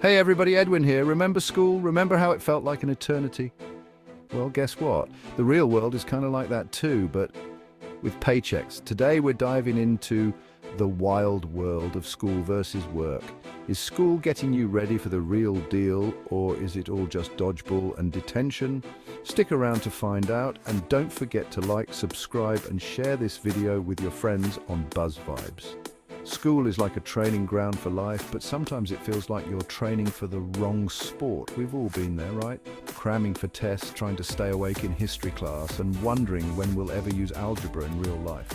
Hey everybody, Edwin here. Remember school? Remember how it felt like an eternity? Well, guess what? The real world is kind of like that too, but with paychecks. Today we're diving into the wild world of school versus work. Is school getting you ready for the real deal, or is it all just dodgeball and detention? Stick around to find out, and don't forget to like, subscribe, and share this video with your friends on Buzz Vibes. School is like a training ground for life, but sometimes it feels like you're training for the wrong sport. We've all been there, right? Cramming for tests, trying to stay awake in history class, and wondering when we'll ever use algebra in real life.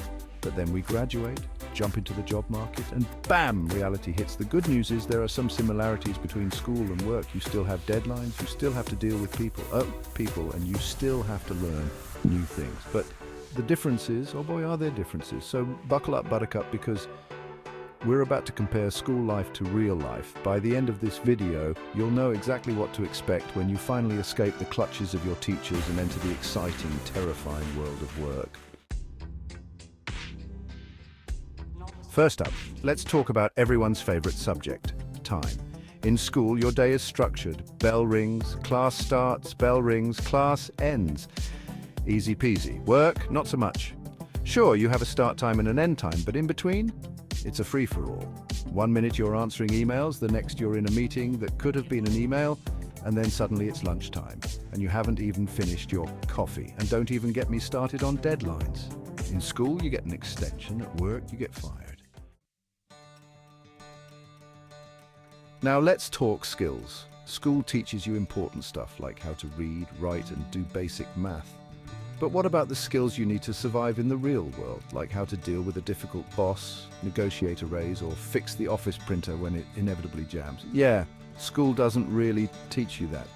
But then we graduate, jump into the job market, and bam, reality hits. The good news is there are some similarities between school and work. You still have deadlines, you still have to deal with people, and you still have to learn new things. But the difference is, oh boy, are there differences. So buckle up, Buttercup, because we're about to compare school life to real life. By the end of this video, you'll know exactly what to expect when you finally escape the clutches of your teachers and enter the exciting, terrifying world of work. First up, let's talk about everyone's favorite subject, time. In school, your day is structured. Bell rings, class starts, bell rings, class ends. Easy peasy. Work, not so much. Sure, you have a start time and an end time, but in between, it's a free-for-all. 1 minute you're answering emails, the next you're in a meeting that could have been an email, and then suddenly it's lunchtime, and you haven't even finished your coffee. And don't even get me started on deadlines. In school, you get an extension. At work, you get fired. Now let's talk skills. School teaches you important stuff like how to read, write, and do basic math. But what about the skills you need to survive in the real world, like how to deal with a difficult boss, negotiate a raise, or fix the office printer when it inevitably jams? Yeah, school doesn't really teach you that.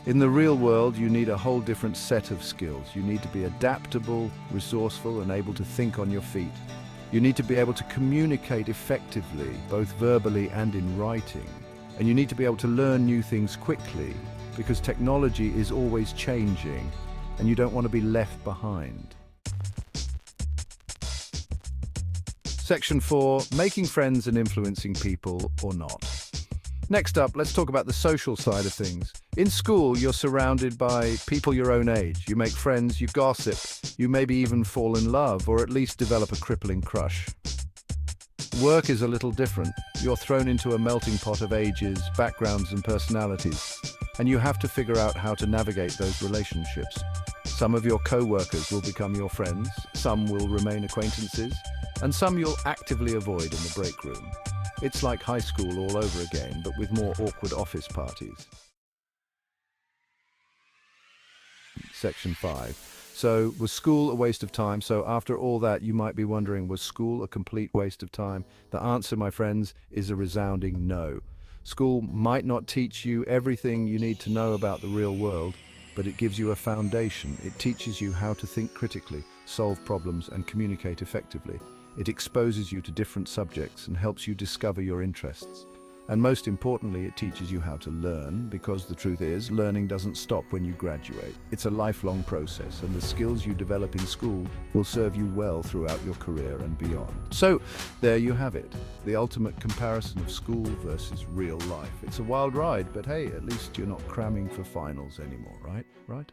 In the real world, you need a whole different set of skills. You need to be adaptable, resourceful, and able to think on your feet. You need to be able to communicate effectively, both verbally and in writing. And you need to be able to learn new things quickly, because technology is always changing, and you don't want to be left behind. Section 4, making friends and influencing people or not. Next up, let's talk about the social side of things. In school, you're surrounded by people your own age. You make friends, you gossip, you maybe even fall in love, or at least develop a crippling crush. Work is a little different. You're thrown into a melting pot of ages, backgrounds, and personalities, and you have to figure out how to navigate those relationships. Some of your co-workers will become your friends, some will remain acquaintances, and some you'll actively avoid in the break room. It's like high school all over again, but with more awkward office parties. Section 5. So, was school a waste of time? So after all that, you might be wondering, was school a complete waste of time? The answer, my friends, is a resounding no. School might not teach you everything you need to know about the real world, but it gives you a foundation. It teaches you how to think critically, solve problems, and communicate effectively. It exposes you to different subjects and helps you discover your interests. And most importantly, it teaches you how to learn, because the truth is, learning doesn't stop when you graduate. It's a lifelong process, and the skills you develop in school will serve you well throughout your career and beyond. So, there you have it, the ultimate comparison of school versus real life. It's a wild ride, but hey, at least you're not cramming for finals anymore, right?